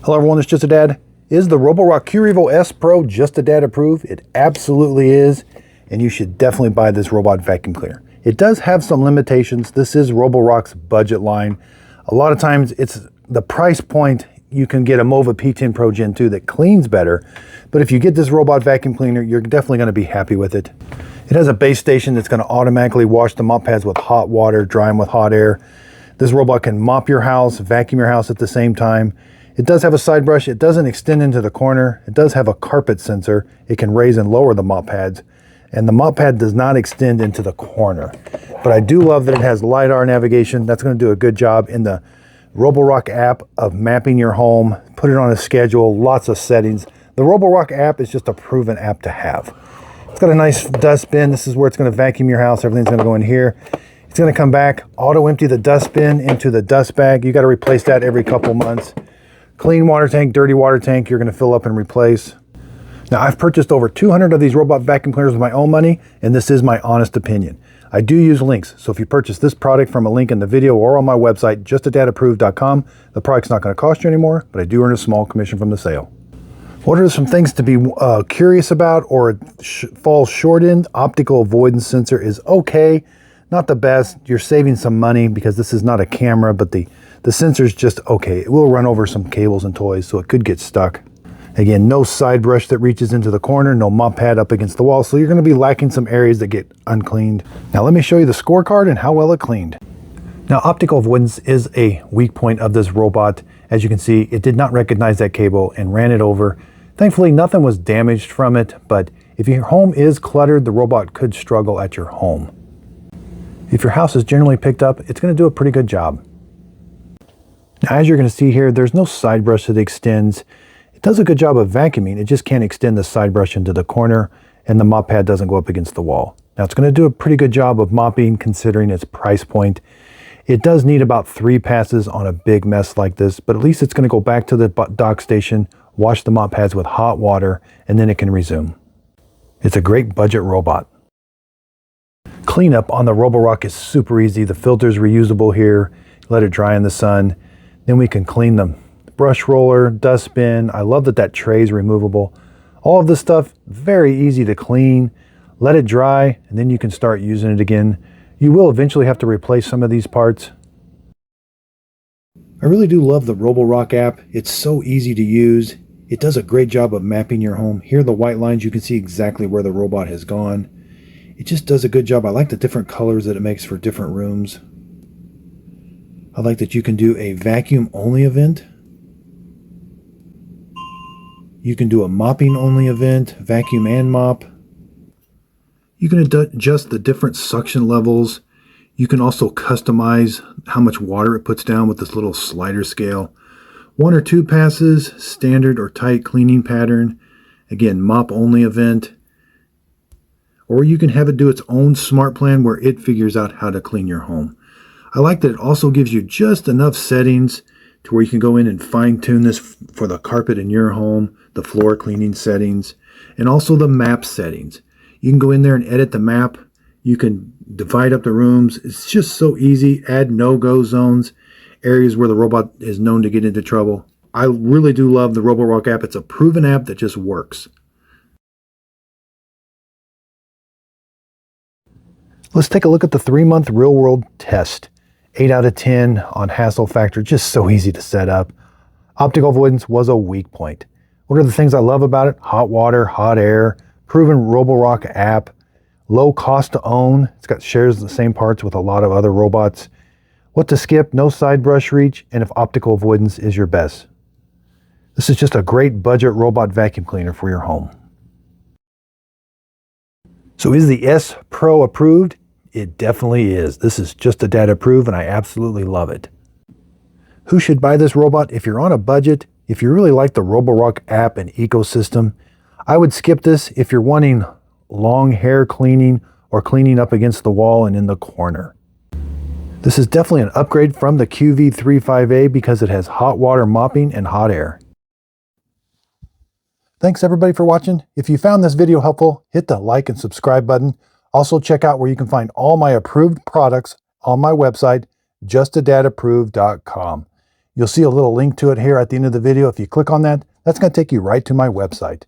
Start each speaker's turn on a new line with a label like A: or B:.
A: Hello everyone, it's Just a Dad. Is the Roborock Q-Revo S Pro Just a Dad approved? It absolutely is, and you should definitely buy this robot vacuum cleaner. It does have some limitations. This is Roborock's budget line. A lot of times it's the price point. You can get a Mova P10 Pro Gen 2 that cleans better, but if you get this robot vacuum cleaner, you're definitely going to be happy with it. It has a base station that's going to automatically wash the mop pads with hot water, dry them with hot air. This robot can mop your house, vacuum your house at the same time. It does have a side brush. It doesn't extend into the corner. It does have a carpet sensor. It can raise and lower the mop pads. And the mop pad does not extend into the corner. But I do love that it has LiDAR navigation. That's going to do a good job in the Roborock app of mapping your home, put it on a schedule, lots of settings. The Roborock app is just a proven app to have. It's got a nice dustbin. This is where it's going to vacuum your house. Everything's going to go in here. It's going to come back, auto empty the dustbin into the dust bag. You got to replace that every couple months. Clean water tank, dirty water tank, you're going to fill up and replace. Now, I've purchased over 200 of these robot vacuum cleaners with my own money, and this is my honest opinion. I do use links, so if you purchase this product from a link in the video or on my website, justadadapproved.com, the product's not going to cost you anymore, but I do earn a small commission from the sale. What are some things to be curious about or fall short in? Optical avoidance sensor is okay, not the best. You're saving some money because this is not a camera, but the sensor's just okay. It will run over some cables and toys, so it could get stuck. Again, no side brush that reaches into the corner, no mop pad up against the wall, so you're going to be lacking some areas that get uncleaned. Now let me show you the scorecard and how well it cleaned. Now optical avoidance is a weak point of this robot. As you can see, it did not recognize that cable and ran it over. Thankfully, nothing was damaged from it, but if your home is cluttered, the robot could struggle at your home. If your house is generally picked up, it's going to do a pretty good job. Now, as you're going to see here, there's no side brush that extends. It does a good job of vacuuming. It just can't extend the side brush into the corner, and the mop pad doesn't go up against the wall. Now, it's going to do a pretty good job of mopping considering its price point. It does need about 3 passes on a big mess like this, but at least it's going to go back to the dock station, wash the mop pads with hot water, and then it can resume. It's a great budget robot. Cleanup on the Roborock is super easy. The filter's reusable here. Let it dry in the sun. Then we can clean them. Brush roller, dustbin. I love that tray is removable. All of this stuff, very easy to clean. Let it dry, and then you can start using it again. You will eventually have to replace some of these parts. I really do love the Roborock app. It's so easy to use. It does a great job of mapping your home. Here are the white lines. You can see exactly where the robot has gone. It just does a good job. I like the different colors that it makes for different rooms. I like that you can do a vacuum only event. You can do a mopping only event, vacuum and mop. You can adjust the different suction levels. You can also customize how much water it puts down with this little slider scale. 1 or 2 passes, standard or tight cleaning pattern. Again, mop only event. Or you can have it do its own smart plan where it figures out how to clean your home. I like that it also gives you just enough settings to where you can go in and fine tune this for the carpet in your home, the floor cleaning settings, and also the map settings. You can go in there and edit the map. You can divide up the rooms. It's just so easy. Add no-go zones, areas where the robot is known to get into trouble. I really do love the Roborock app. It's a proven app that just works. Let's take a look at the 3-month real-world test. 8 out of 10 on hassle factor, just so easy to set up. Optical avoidance was a weak point. What are the things I love about it? Hot water, hot air, proven Roborock app, low cost to own. Shares the same parts with a lot of other robots. What to skip, no side brush reach, and if optical avoidance is your best. This is just a great budget robot vacuum cleaner for your home. So is the S Pro approved? It definitely is. This is Just a Dad approved, and I absolutely love it. Who should buy this robot? If you're on a budget, if you really like the Roborock app and ecosystem, I would skip this if you're wanting long hair cleaning or cleaning up against the wall and in the corner. This is definitely an upgrade from the QV35A because it has hot water mopping and hot air. Thanks everybody for watching. If you found this video helpful, hit the like and subscribe button. Also check out where you can find all my approved products on my website, justadadapproved.com. You'll see a little link to it here at the end of the video. If you click on that, that's going to take you right to my website.